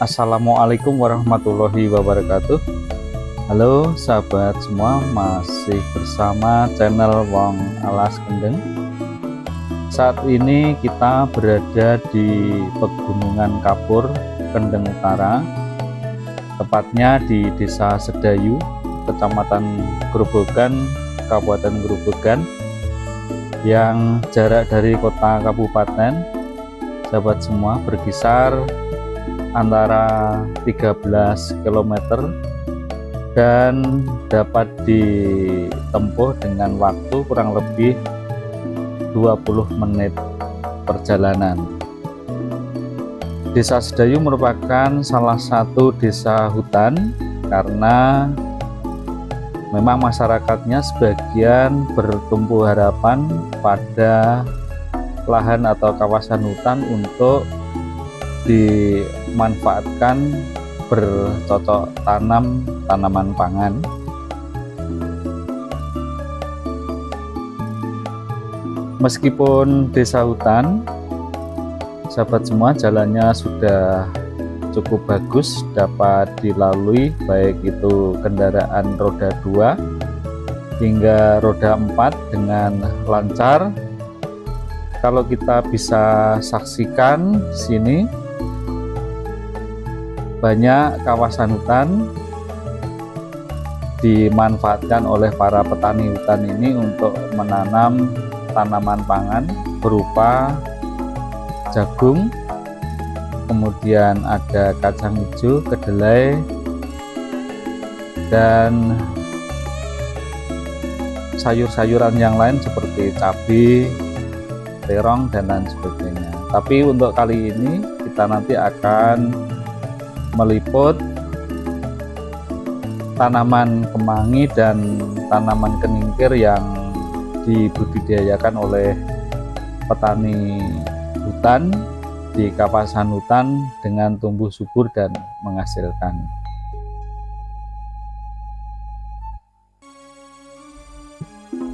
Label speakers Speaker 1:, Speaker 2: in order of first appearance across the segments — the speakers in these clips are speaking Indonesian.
Speaker 1: Assalamualaikum warahmatullahi wabarakatuh. Halo sahabat semua, masih bersama channel Wong Alas Kendeng. Saat ini kita berada di Pegunungan Kapur, Kendeng Utara, tepatnya di Desa Sedayu, Kecamatan Grobogan, Kabupaten Grobogan, yang jarak dari kota kabupaten, sahabat semua, berkisar antara 13 km dan dapat ditempuh dengan waktu kurang lebih 20 menit perjalanan. Desa Sedayu merupakan salah satu desa hutan karena memang masyarakatnya sebagian bertumpu harapan pada lahan atau kawasan hutan untuk dimanfaatkan bercocok tanam tanaman pangan. Meskipun desa hutan, sahabat semua, jalannya sudah cukup bagus, dapat dilalui baik itu kendaraan roda 2 hingga roda 4 dengan lancar. Kalau kita bisa saksikan di sini, banyak kawasan hutan dimanfaatkan oleh para petani hutan ini untuk menanam tanaman pangan berupa jagung, kemudian ada kacang hijau, kedelai, dan sayur-sayuran yang lain seperti cabai, terong, dan lain sebagainya. Tapi untuk kali ini kita nanti akan meliput tanaman kemangi dan tanaman keningkir yang dibudidayakan oleh petani hutan di kawasan hutan dengan tumbuh subur dan menghasilkan.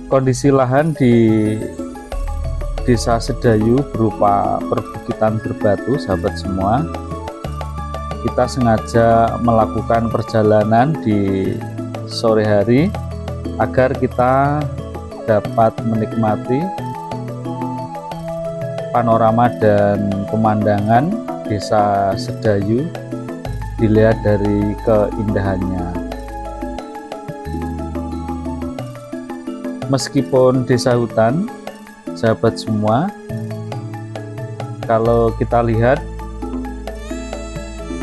Speaker 1: Kondisi lahan di Desa Sedayu berupa perbukitan berbatu, sahabat semua. Kita sengaja melakukan perjalanan di sore hari agar kita dapat menikmati panorama dan pemandangan Desa Sedayu dilihat dari keindahannya. Meskipun desa hutan, sahabat semua, kalau kita lihat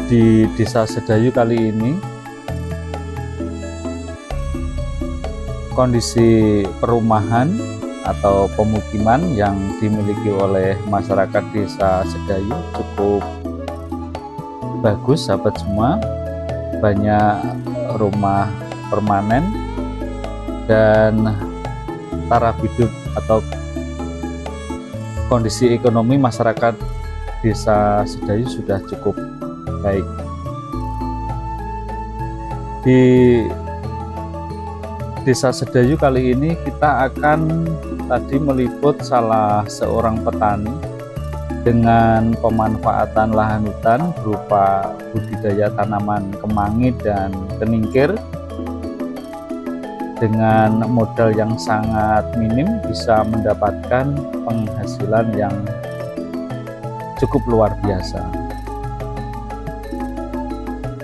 Speaker 1: di Desa Sedayu kali ini, kondisi perumahan atau pemukiman yang dimiliki oleh masyarakat Desa Sedayu cukup bagus, sahabat semua. Banyak rumah permanen dan taraf hidup atau kondisi ekonomi masyarakat Desa Sedayu sudah cukup baik. Di Desa Sedayu kali ini kita akan meliput salah seorang petani dengan pemanfaatan lahan hutan berupa budidaya tanaman kemangi dan keningkir. Dengan modal yang sangat minim bisa mendapatkan penghasilan yang cukup luar biasa.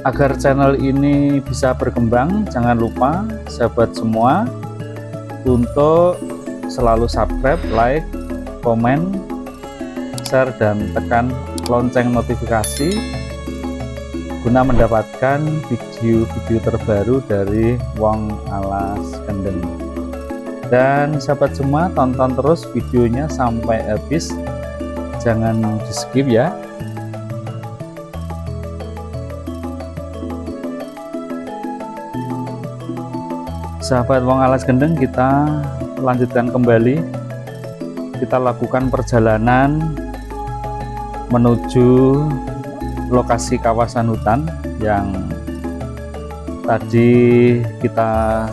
Speaker 1: Agar channel ini bisa berkembang, jangan lupa sahabat semua untuk selalu subscribe, like, komen, share, dan tekan lonceng notifikasi guna mendapatkan video-video terbaru dari Wong Alas Kendeng. Dan sahabat semua, tonton terus videonya sampai habis, jangan di skip ya. Sahabat Wong Alas Kendeng, kita lanjutkan kembali. Kita lakukan perjalanan menuju lokasi kawasan hutan yang tadi kita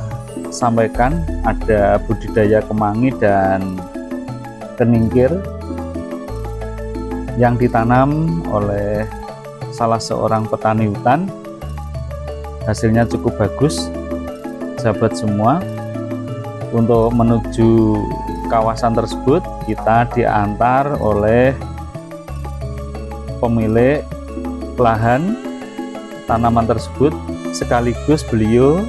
Speaker 1: sampaikan. Ada budidaya kemangi dan keningkir yang ditanam oleh salah seorang petani hutan. Hasilnya cukup bagus, sahabat semua. Untuk menuju kawasan tersebut kita diantar oleh pemilik lahan tanaman tersebut, sekaligus beliau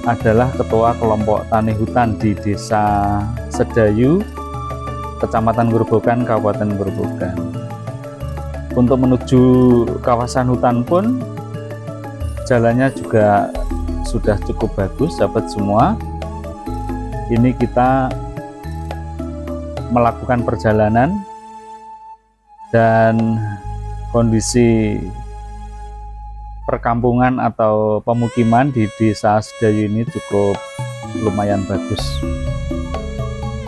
Speaker 1: adalah ketua kelompok tani hutan di Desa Sedayu, Kecamatan Grobogan, Kabupaten Grobogan. Untuk menuju kawasan hutan pun jalannya juga sudah cukup bagus, sahabat semua. Ini kita melakukan perjalanan dan kondisi perkampungan atau pemukiman di Desa Sedayu ini cukup lumayan bagus.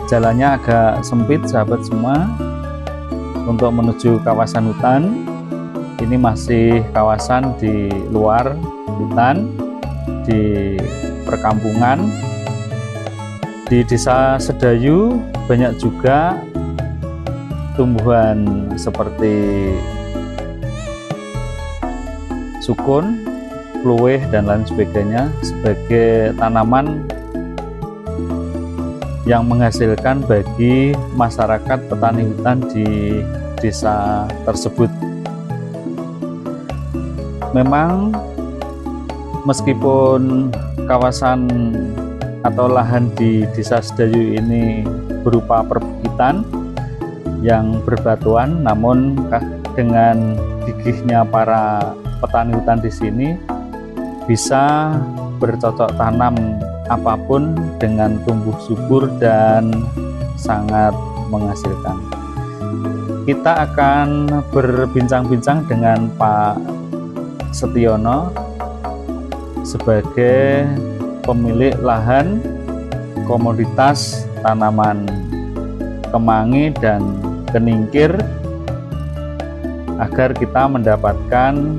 Speaker 1: Jalannya agak sempit, sahabat semua, untuk menuju kawasan hutan. Ini masih kawasan di luar hutan, di perkampungan. Di Desa Sedayu banyak juga tumbuhan seperti sukun, kluweh, dan lain sebagainya sebagai tanaman yang menghasilkan bagi masyarakat petani hutan di desa tersebut. Memang meskipun kawasan atau lahan di Desa Sedayu ini berupa perbukitan yang berbatuan, namun dengan gigihnya para petani hutan di sini bisa bercocok tanam apapun dengan tumbuh subur dan sangat menghasilkan. Kita akan berbincang-bincang dengan Pak Setiono sebagai pemilik lahan komoditas tanaman kemangi dan keningkir, agar kita mendapatkan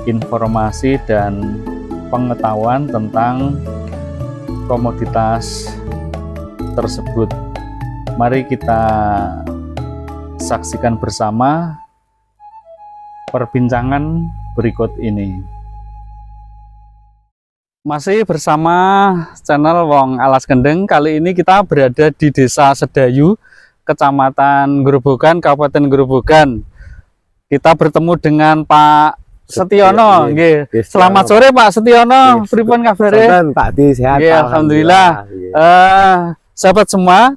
Speaker 1: informasi dan pengetahuan tentang komoditas tersebut. Mari kita saksikan bersama perbincangan berikut ini. Masih bersama channel Wong Alas Kendeng. Kali ini kita berada di Desa Sedayu, Kecamatan Grobogan, Kabupaten Grobogan. Kita bertemu dengan Pak Setiono. Selamat sore Pak Setiono. Pripun kabare?
Speaker 2: Pak Di, sehat.
Speaker 1: Alhamdulillah. Sahabat semua,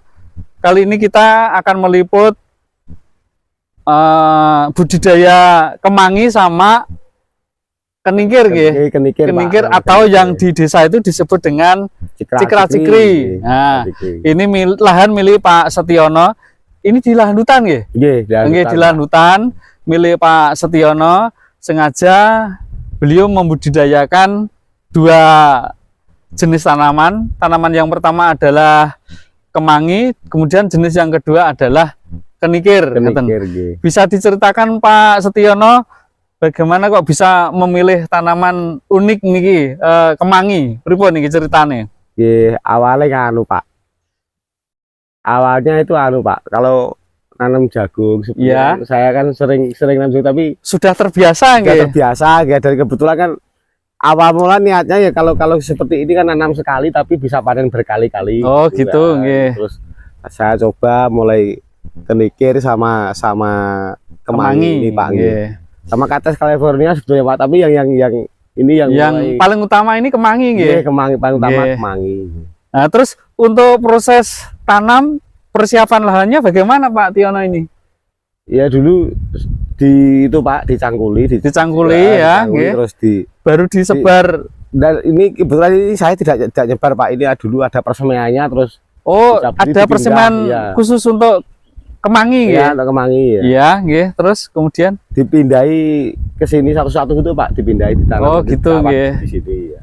Speaker 1: kali ini kita akan meliput budidaya kemangi sama keningkir, keningkir atau yang di desa itu disebut dengan cikra-cikri. Nah, ini lahan milik Pak Setiono. Ini di lahan hutan, di lahan hutan milik Pak Setiono. Sengaja beliau membudidayakan dua jenis tanaman. Tanaman yang pertama adalah kemangi, kemudian jenis yang kedua adalah keningkir. Bisa diceritakan Pak Setiono, bagaimana kok bisa memilih tanaman unik niki kemangi? Pripun niki ceritane?
Speaker 2: Awalnya Pak. Awalnya itu Pak. Kalau nanam jagung, saya kan sering nanam, tapi
Speaker 1: sudah terbiasa
Speaker 2: dari kebetulan kan awal mula niatnya ya kalau seperti ini kan nanam sekali tapi bisa panen berkali-kali.
Speaker 1: Oh gitu,
Speaker 2: Terus saya coba mulai keningkir sama kemangi ini Pak. Sama Kates California sebetulnya Pak, tapi yang ini yang mulai,
Speaker 1: paling utama ini kemangi,
Speaker 2: kemangi paling utama kemangi.
Speaker 1: Nah, terus untuk proses tanam, persiapan lahannya bagaimana Pak Tiono ini?
Speaker 2: Ya dulu itu Pak dicangkuli
Speaker 1: ya,
Speaker 2: terus
Speaker 1: baru disebar.
Speaker 2: Dan ini kebetulan ini saya tidak nyebar Pak, ini dulu ada persemaiannya, terus
Speaker 1: ada persemaian khusus untuk kemangi,
Speaker 2: untuk kemangi
Speaker 1: terus kemudian
Speaker 2: dipindai ke sini satu-satu itu Pak, dipindai di tanah.
Speaker 1: Gitu,
Speaker 2: di sini ya.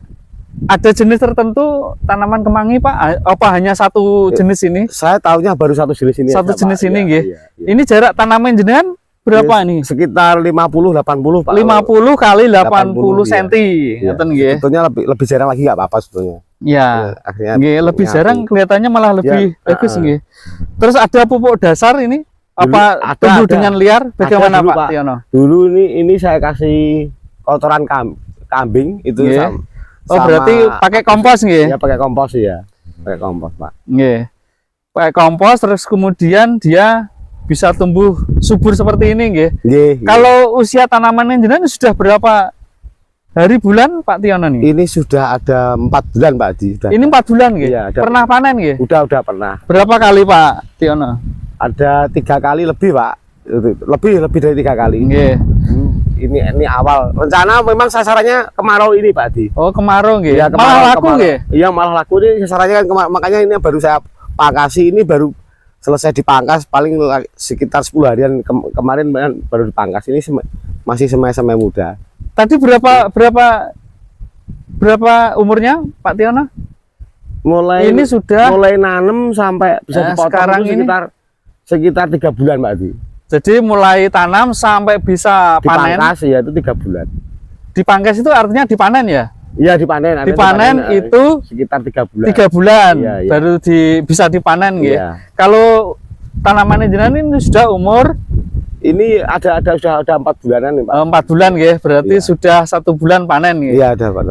Speaker 1: Ada jenis tertentu tanaman kemangi Pak? Apa hanya satu jenis ini?
Speaker 2: Saya tahunya baru satu jenis ini.
Speaker 1: Satu jenis ini, Ini jarak tanaman jenengan berapa ini?
Speaker 2: Sekitar 50-80 Pak.
Speaker 1: 50 kali 80 cm.
Speaker 2: Sebetulnya lebih jarang lagi nggak apa-apa sebetulnya.
Speaker 1: Lebih jarang, kelihatannya malah lebih bagus. Terus ada pupuk dasar ini? apa tumbuh dengan liar? Bagaimana
Speaker 2: dulu,
Speaker 1: Pak Tiono?
Speaker 2: Dulu ini saya kasih kotoran kambing itu
Speaker 1: Oh, berarti pakai kompos nggih?
Speaker 2: Ya pakai kompos ya. Pakai kompos, Pak.
Speaker 1: Nggih. Pakai kompos terus kemudian dia bisa tumbuh subur seperti ini nggih. Kalau usia tanaman jenengan sudah berapa hari bulan Pak Tiono nih?
Speaker 2: Ini sudah ada 4 bulan Pak Di.
Speaker 1: Ini 4 bulan nggih?
Speaker 2: Iya,
Speaker 1: pernah panen nggih?
Speaker 2: Udah pernah.
Speaker 1: Berapa kali Pak Tiono?
Speaker 2: Ada 3 kali lebih Pak. Lebih dari 3 kali.
Speaker 1: Nggih.
Speaker 2: Ini awal rencana memang sasarannya kemarau ini Pak Di.
Speaker 1: Oh, kemarau nggih.
Speaker 2: Ya,
Speaker 1: malah laku nggih?
Speaker 2: Iya, malah laku ini sasarannya kan makanya ini baru saya pangkasi, ini baru selesai dipangkas paling sekitar 10 harian kemarin baru dipangkas. Ini masih semai muda.
Speaker 1: Tadi berapa umurnya Pak Tiono?
Speaker 2: Mulai nanem sampai bisa dipotong
Speaker 1: sekarang
Speaker 2: sekitar 3 bulan Pak Di.
Speaker 1: Jadi mulai tanam sampai bisa panen.
Speaker 2: Dipangkas ya itu 3 bulan.
Speaker 1: Dipangkas itu artinya dipanen ya?
Speaker 2: Iya, dipanen.
Speaker 1: Dipanen itu
Speaker 2: sekitar 3 bulan.
Speaker 1: 3 bulan
Speaker 2: iya.
Speaker 1: baru bisa dipanen gitu.
Speaker 2: Iya.
Speaker 1: Kalau tanaman jenengan ini sudah umur
Speaker 2: ini sudah 4 bulanan nih Pak.
Speaker 1: 4 bulan ya, berarti
Speaker 2: iya.
Speaker 1: sudah 1 bulan panen gitu.
Speaker 2: Iya, ada Pak.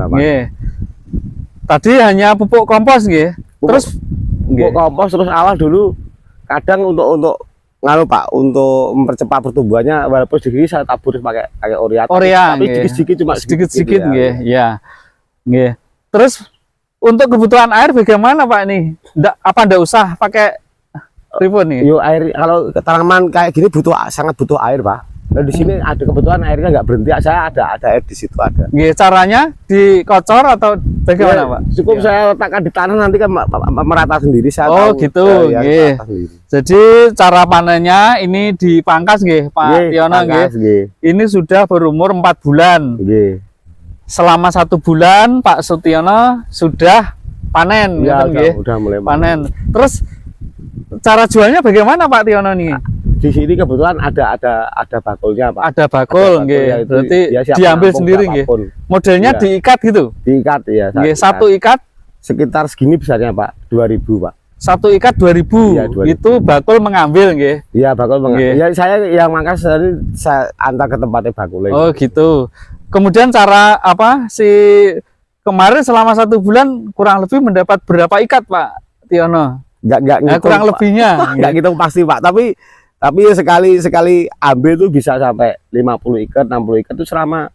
Speaker 1: Tadi hanya pupuk kompos gitu. Terus
Speaker 2: pupuk kompos terus awal dulu kadang untuk ngalu Pak, untuk mempercepat pertumbuhannya walaupun sedikit saya tabur pakai urea. Tapi sedikit-sedikit cuma
Speaker 1: sedikit-sedikit nggih. Ya. Nggih. Terus untuk kebutuhan air bagaimana Pak ini? Ndak usah pakai ribon nih?
Speaker 2: Yo, air kalau tanaman kayak gini sangat butuh air Pak. Nah, di sini ada kebetulan airnya nggak berhenti. Saya ada air di situ ada.
Speaker 1: Nggih, caranya dikocor atau bagaimana Pak?
Speaker 2: Cukup saya letakkan di tanah nanti kan merata sendiri. Saya
Speaker 1: tahu, gitu. Nggih. Jadi cara panennya ini dipangkas nggih Pak Tiono nggih. Ini sudah berumur 4 bulan.
Speaker 2: Nggih.
Speaker 1: Selama 1 bulan Pak Sutiono sudah panen,
Speaker 2: ya,
Speaker 1: udah
Speaker 2: mulai
Speaker 1: panen. Terus cara jualnya bagaimana Pak Tiono nih?
Speaker 2: Di sini kebetulan ada bakulnya Pak.
Speaker 1: Ada bakul nggih. Ya, berarti diambil sendiri nggih. Modelnya diikat gitu.
Speaker 2: Diikat ya.
Speaker 1: Nggih, satu ikat
Speaker 2: sekitar segini besarnya Pak, 2.000 Pak.
Speaker 1: Satu ikat 2.000. Ya, 2.000. Itu bakul mengambil nggih.
Speaker 2: Iya, bakul mengambil. Ya, saya yang mangkas saya antar ke tempatnya bakul.
Speaker 1: Oh, gitu. Kemudian cara kemarin selama 1 bulan kurang lebih mendapat berapa ikat Pak Tiono?
Speaker 2: Enggak
Speaker 1: kurang lebihnya.
Speaker 2: Enggak gitu pasti Pak, tapi sekali ambil tuh bisa sampai 50 ikat, 60 ikat itu selama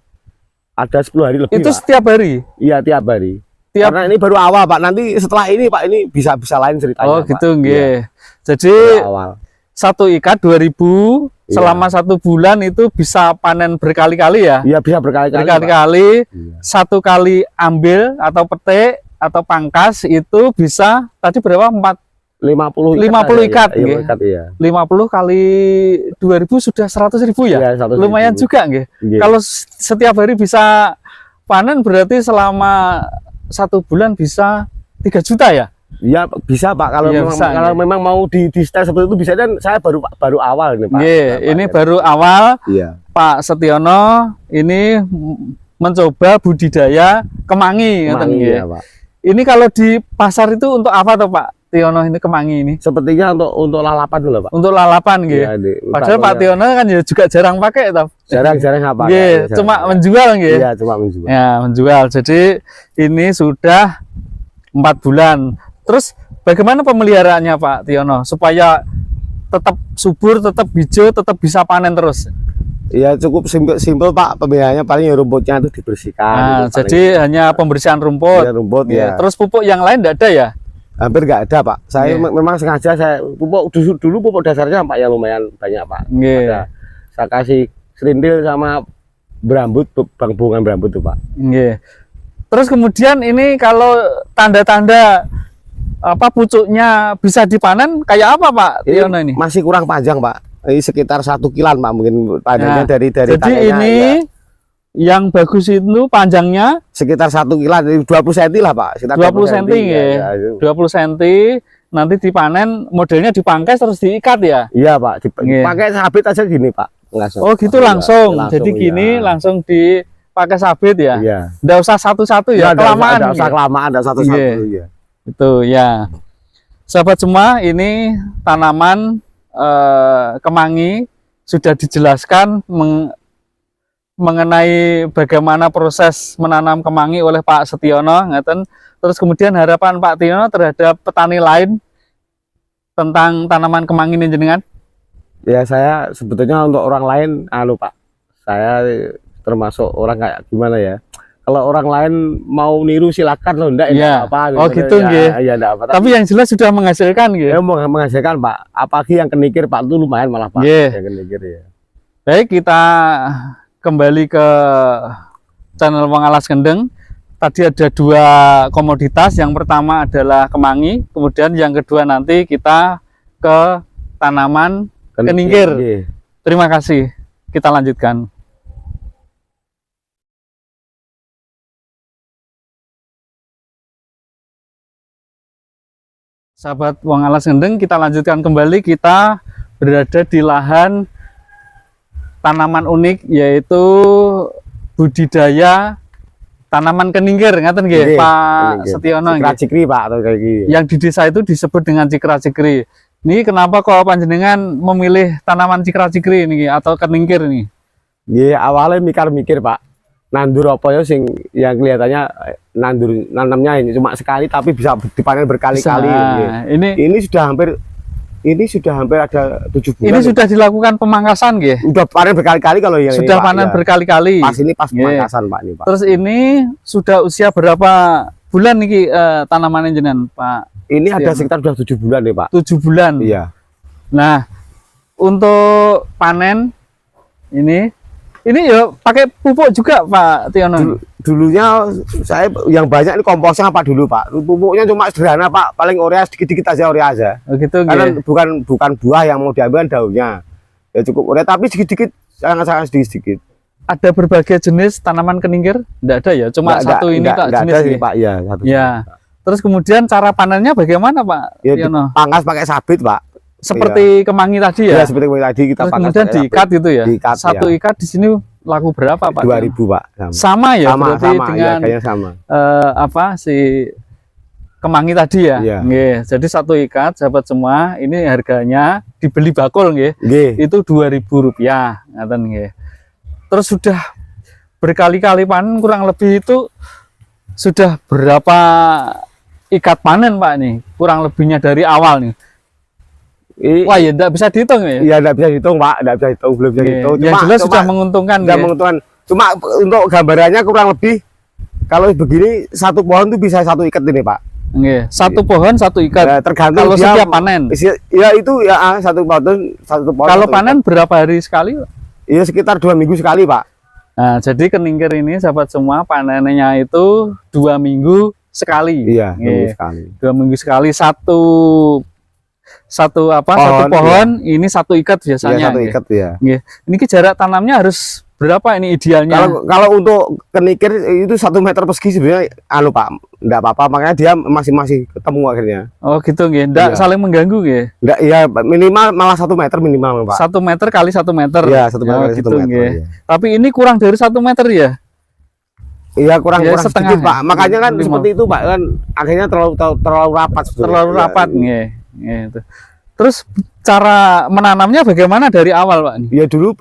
Speaker 2: ada 10 hari lebih.
Speaker 1: Itu Pak. Setiap hari?
Speaker 2: Iya, tiap hari. Karena ini baru awal Pak, nanti setelah ini Pak ini bisa lain ceritanya.
Speaker 1: Oh gitu nggih.
Speaker 2: Ya.
Speaker 1: Jadi awal. 1 ikat 2.000 selama 1 bulan itu bisa panen berkali-kali ya?
Speaker 2: Iya, bisa berkali-kali.
Speaker 1: Berkali-kali. 1 kali ambil atau petik atau pangkas itu bisa tadi berapa? 50 ikat,
Speaker 2: iya.
Speaker 1: 50 kali 2.000 sudah 100.000 ya? Iya, 100.000. Lumayan juga nggih. Kalau setiap hari bisa panen berarti selama 1 bulan bisa 3 juta ya?
Speaker 2: Iya, bisa Pak. Kalau memang mau di style seperti itu bisa, dan saya baru awal ini Pak.
Speaker 1: Ini baru awal.
Speaker 2: Iya.
Speaker 1: Pak Setiono ini mencoba budidaya kemangi
Speaker 2: ya, Pak.
Speaker 1: Ini kalau di pasar itu untuk apa tuh Pak Tiono ini kemangi ini?
Speaker 2: Sepertinya untuk lalapan dulu Pak.
Speaker 1: Untuk lalapan gitu. Ya, padahal Pak Tiono kan juga jarang pakai toh.
Speaker 2: Jarang apa?
Speaker 1: Cuma menjual gitu.
Speaker 2: Iya, cuma menjual.
Speaker 1: Ya, menjual. Jadi ini sudah 4 bulan. Terus bagaimana pemeliharaannya Pak Tiono supaya tetap subur, tetap hijau, tetap bisa panen terus?
Speaker 2: Ya cukup simpel Pak, pemeliharannya paling rumputnya itu dibersihkan.
Speaker 1: Nah, jadi hanya pembersihan rumput.
Speaker 2: Ya, rumput ya.
Speaker 1: Terus pupuk yang lain tidak ada ya?
Speaker 2: Hampir nggak ada Pak. Saya memang sengaja saya pupuk dulu pupuk dasarnya Pak yang lumayan banyak Pak. Ada, saya kasih serindil sama berambut, bunga berambut tuh Pak.
Speaker 1: Terus kemudian ini kalau tanda-tanda pucuknya bisa dipanen kayak apa Pak Tiono ini?
Speaker 2: Masih kurang panjang Pak. Ini sekitar 1 kilan Pak, mungkin panjangnya dari
Speaker 1: jadi ini ya. Yang bagus itu panjangnya
Speaker 2: sekitar 1 kilan, 20 cm lah Pak, sekitar
Speaker 1: 20 cm ya. 20 cm nanti dipanen, modelnya dipangkas terus diikat ya?
Speaker 2: Iya Pak, pakai sabit aja gini Pak.
Speaker 1: Oh gitu langsung. Jadi gini langsung dipakai sabit ya? Iya. Nggak usah satu-satu ya, kelamaan.
Speaker 2: Nggak usah kelamaan, ada satu-satu ya.
Speaker 1: Itu ya. Sahabat semua, ini tanaman kemangi sudah dijelaskan mengenai bagaimana proses menanam kemangi oleh Pak Setiono, ngeten. Terus kemudian harapan Pak Tiono terhadap petani lain tentang tanaman kemangi ini jenengan?
Speaker 2: Ya saya sebetulnya untuk orang lain, Pak, saya termasuk orang kayak gimana ya? Kalau orang lain mau niru silakan loh, enggak
Speaker 1: ya.
Speaker 2: apa.
Speaker 1: Oh gitu ya.
Speaker 2: Ya enggak apa.
Speaker 1: Tapi yang jelas sudah menghasilkan gitu.
Speaker 2: Ya menghasilkan Pak. Apalagi yang kenikir Pak itu lumayan malah Pak.
Speaker 1: Yang
Speaker 2: kenikir ya.
Speaker 1: Baik, kita kembali ke channel Wong Alas Kendeng. Tadi ada 2 komoditas. Yang pertama adalah kemangi, kemudian yang kedua nanti kita ke tanaman keningkir. Terima kasih. Kita lanjutkan. Sahabat Wong Alas Kendeng, kita lanjutkan kembali. Kita berada di lahan tanaman unik, yaitu budidaya tanaman keningkir, ngaten nggih Pak Setiono.
Speaker 2: Cikra-cikri Pak, atau kayak gitu.
Speaker 1: Yang di desa itu disebut dengan cikra-cikri. Ini kenapa kok panjenengan memilih tanaman cikra-cikri ini atau keningkir ini?
Speaker 2: Iya, awalnya mikir Pak. Nandur apa ya sing yang kelihatannya nanamnya ini cuma sekali tapi bisa dipanen berkali-kali. Ini sudah hampir ada 7 bulan.
Speaker 1: Ini sudah dilakukan pemangkasan nggih?
Speaker 2: Udah panen berkali-kali kalau yang
Speaker 1: sudah
Speaker 2: ini,
Speaker 1: panen berkali-kali.
Speaker 2: Pas pemangkasan Pak ini Pak.
Speaker 1: Terus ini sudah usia berapa bulan nih tanaman jenengan Pak?
Speaker 2: Ini ada sekitar sudah 7 bulan nih Pak.
Speaker 1: 7 bulan.
Speaker 2: Iya.
Speaker 1: Nah, untuk panen ini ya pakai pupuk juga Pak Tiono.
Speaker 2: Dulunya saya yang banyak ini komposnya apa dulu Pak? Pupuknya cuma sederhana Pak, paling urea sedikit-sedikit aja.
Speaker 1: Oh gitu.
Speaker 2: Karena bukan buah yang mau diambil daunnya. Ya cukup urea tapi sedikit-sedikit, sangat-sangat sedikit.
Speaker 1: Ada berbagai jenis tanaman keningkir? Enggak ada ya, cuma satu ini Pak jenis
Speaker 2: ini Pak ya, satu.
Speaker 1: Ya. Terus kemudian cara panennya bagaimana Pak Tiono?
Speaker 2: Pangkas pakai sabit Pak.
Speaker 1: Seperti kemangi tadi ya?
Speaker 2: Iya, seperti kemangi tadi kita
Speaker 1: pangkas. Kemudian diikat gitu ya?
Speaker 2: Diikat,
Speaker 1: satu ikat di sini laku berapa Pak?
Speaker 2: 2.000 Pak.
Speaker 1: Sama ya?
Speaker 2: Sama,
Speaker 1: berarti
Speaker 2: sama,
Speaker 1: dengan
Speaker 2: ya, sama.
Speaker 1: Si kemangi tadi ya?
Speaker 2: Iya.
Speaker 1: Nggih, jadi satu ikat sahabat semua, ini harganya dibeli bakul nggih. Itu Rp2.000, ngaten nggih. Terus sudah berkali-kali panen, kurang lebih itu sudah berapa ikat panen Pak nih? Kurang lebihnya dari awal nih. Wah ya enggak bisa dihitung ya?
Speaker 2: Iya enggak bisa dihitung Pak, enggak bisa dihitung, belum bisa dihitung.
Speaker 1: Yang jelas sudah menguntungkan.
Speaker 2: Sudah menguntungkan. Cuma untuk gambarannya kurang lebih kalau begini satu pohon tuh bisa satu ikat ini Pak.
Speaker 1: Nggih, satu pohon satu ikat.
Speaker 2: Ya, tergantung
Speaker 1: kalau
Speaker 2: dia
Speaker 1: setiap panen.
Speaker 2: Ya itu ya satu pohon.
Speaker 1: Kalau panen berapa hari sekali?
Speaker 2: Iya sekitar 2 minggu sekali Pak.
Speaker 1: Nah jadi keningkir ini sahabat semua panennya itu 2 minggu sekali.
Speaker 2: Iya, 2 minggu sekali.
Speaker 1: 2 minggu sekali satu pohon
Speaker 2: iya.
Speaker 1: Ini satu ikat biasanya.
Speaker 2: Iya, satu ikat ya.
Speaker 1: Ini jarak tanamnya harus berapa ini idealnya?
Speaker 2: Kalau untuk kenikir itu 1 meter persegi sebenarnya Pak, enggak apa-apa, makanya dia masih ketemu akhirnya.
Speaker 1: Oh gitu nggih. Enggak saling mengganggu nggih.
Speaker 2: Enggak, iya minimal malah 1 meter minimal Pak.
Speaker 1: 1 meter kali 1 meter.
Speaker 2: Iya, 1 meter kali 1 meter.
Speaker 1: Ya. Tapi ini kurang dari 1 meter ya?
Speaker 2: Iya kurang
Speaker 1: setengah
Speaker 2: sedikit Pak. Makanya kan seperti itu Pak, kan akhirnya terlalu rapat sebenarnya.
Speaker 1: Terlalu rapat nggih. Gitu. Terus cara menanamnya bagaimana dari awal Pak?
Speaker 2: Ya dulu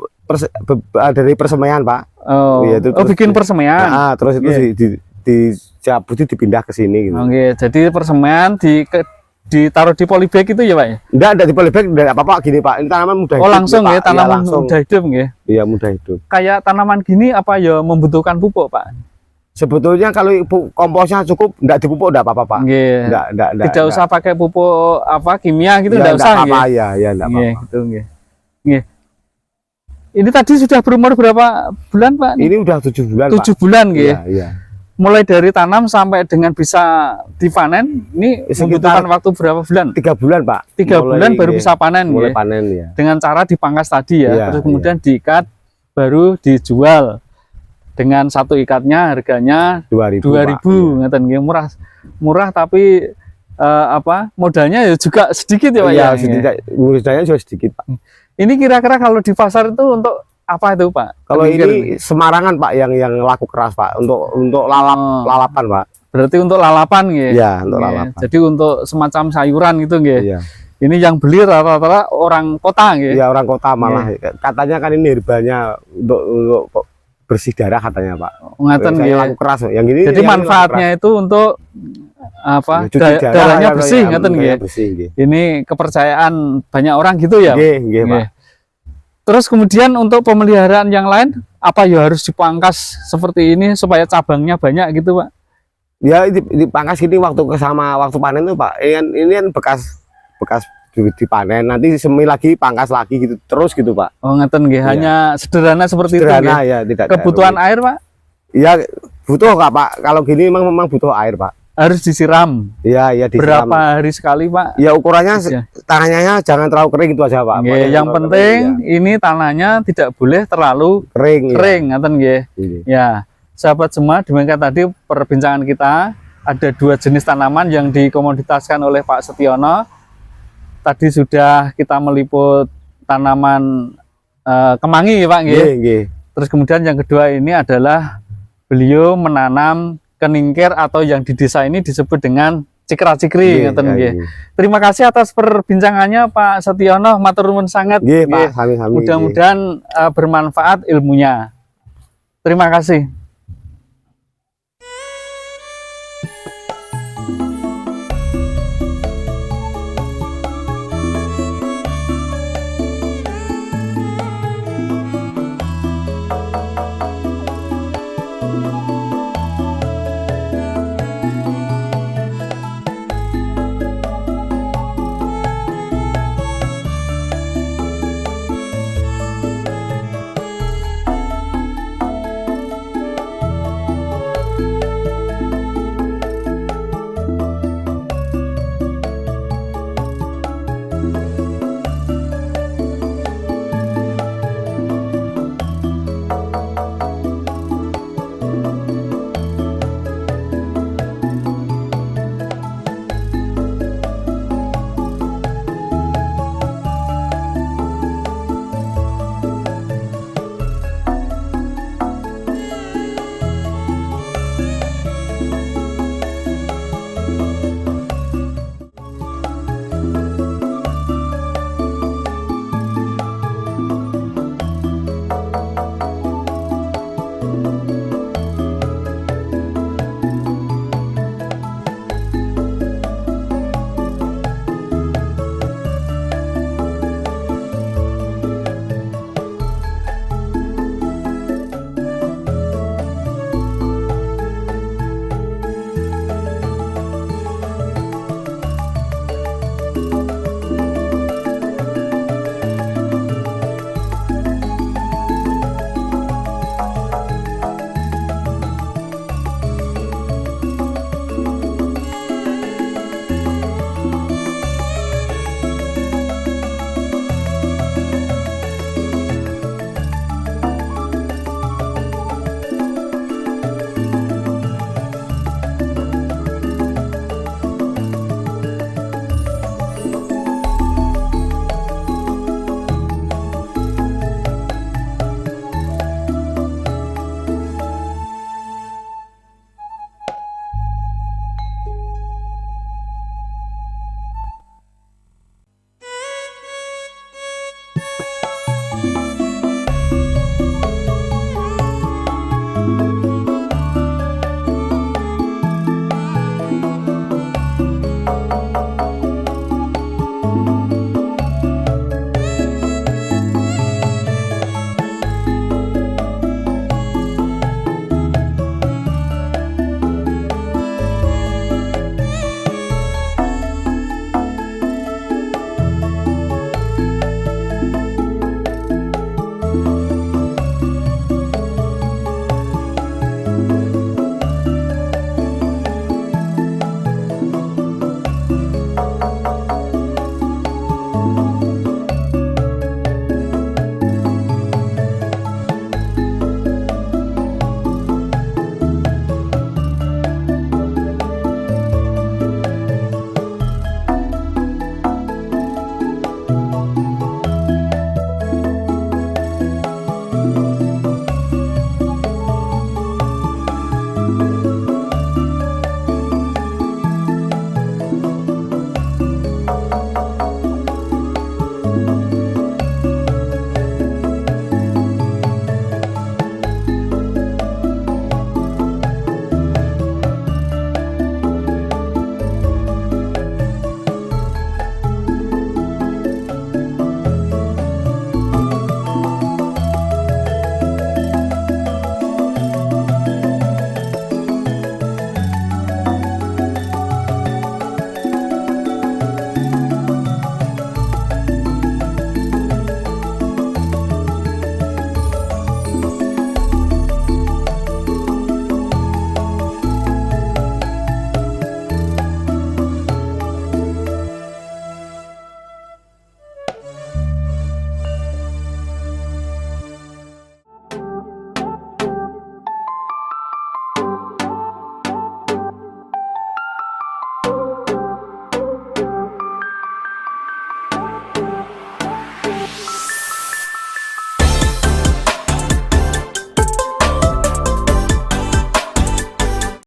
Speaker 2: dari persemaian Pak.
Speaker 1: Oh, ya, bikin persemaian.
Speaker 2: Nah, terus itu dicabut dipindah ke sini gitu.
Speaker 1: Oke, jadi persemaian ditaruh di polybag itu ya Pak ya?
Speaker 2: Enggak di polybag, enggak apa-apa gini Pak. Ini tanaman mudah hidup.
Speaker 1: Oh langsung ya, tanaman mudah hidup nggih.
Speaker 2: Iya, mudah hidup.
Speaker 1: Kayak tanaman gini apa ya membutuhkan pupuk Pak?
Speaker 2: Sebetulnya kalau komposnya cukup, enggak dipupuk enggak apa-apa Pak.
Speaker 1: Enggak. Tidak usah pakai pupuk kimia gitu, enggak usah
Speaker 2: nggih. Ya, enggak apa-apa.
Speaker 1: Gitu nggih. Nggih. Ini tadi sudah berumur berapa bulan Pak?
Speaker 2: Ini udah 7 bulan
Speaker 1: 7 bulan nggih.
Speaker 2: Iya.
Speaker 1: Mulai dari tanam sampai dengan bisa dipanen, ini membutuhkan waktu berapa bulan?
Speaker 2: 3 bulan Pak.
Speaker 1: 3 bulan baru bisa panen.
Speaker 2: Mulai panen ya.
Speaker 1: Dengan cara dipangkas tadi ya, terus kemudian diikat, baru dijual. Dengan satu ikatnya harganya 2.000, ngeten nggih, murah tapi modalnya ya juga sedikit ya Pak ya.
Speaker 2: Modalnya juga sedikit Pak.
Speaker 1: Ini kira-kira kalau di pasar itu untuk apa itu Pak?
Speaker 2: Kalau ini Semarangan Pak yang laku keras Pak, untuk lalapan Pak.
Speaker 1: Berarti untuk lalapan nggih.
Speaker 2: Iya, untuk lalapan.
Speaker 1: Jadi untuk semacam sayuran gitu nggih.
Speaker 2: Iya.
Speaker 1: Ini yang beli rata-rata orang kota nggih.
Speaker 2: Ya orang kota malah. Katanya kan ini herbanya untuk bersih darah katanya, Pak.
Speaker 1: Ngaten nggih.
Speaker 2: Laku keras. Yang ini
Speaker 1: jadi manfaatnya itu untuk apa? Darahnya bersih ngaten nggih. Ini kepercayaan banyak orang gitu ya.
Speaker 2: Nggih, Pak.
Speaker 1: Terus kemudian untuk pemeliharaan yang lain apa ya harus dipangkas seperti ini supaya cabangnya banyak gitu, Pak?
Speaker 2: Ya dipangkas gini waktu panen tuh, Pak. Ini kan bekas dipanen, nanti semi lagi pangkas lagi gitu terus gitu, Pak.
Speaker 1: Oh ngeten nggih, hanya sederhana seperti itu
Speaker 2: nggih. Ya, tidak
Speaker 1: kebutuhan air, Pak?
Speaker 2: Ya butuh Kak, Pak. Kalau gini memang butuh air, Pak.
Speaker 1: Harus disiram.
Speaker 2: Iya, disiram.
Speaker 1: Berapa hari sekali, Pak?
Speaker 2: Ya ukurannya tanahnya jangan terlalu kering itu aja, Pak.
Speaker 1: Yang penting ini tanahnya tidak boleh terlalu kering ngaten nggih. Ya, sahabat semua, demikian tadi perbincangan kita. Ada 2 jenis tanaman yang dikomoditaskan oleh Pak Setiono. Tadi sudah kita meliput tanaman kemangi, Pak nggih. Terus kemudian yang kedua ini adalah beliau menanam keningkir atau yang di desa ini disebut dengan cikra-cikri ngeten nggih. Terima kasih atas perbincangannya Pak Setiono, matur nuwun sangat.
Speaker 2: Nggih, Pak. Sami-sami.
Speaker 1: Mudah-mudahan bermanfaat ilmunya. Terima kasih.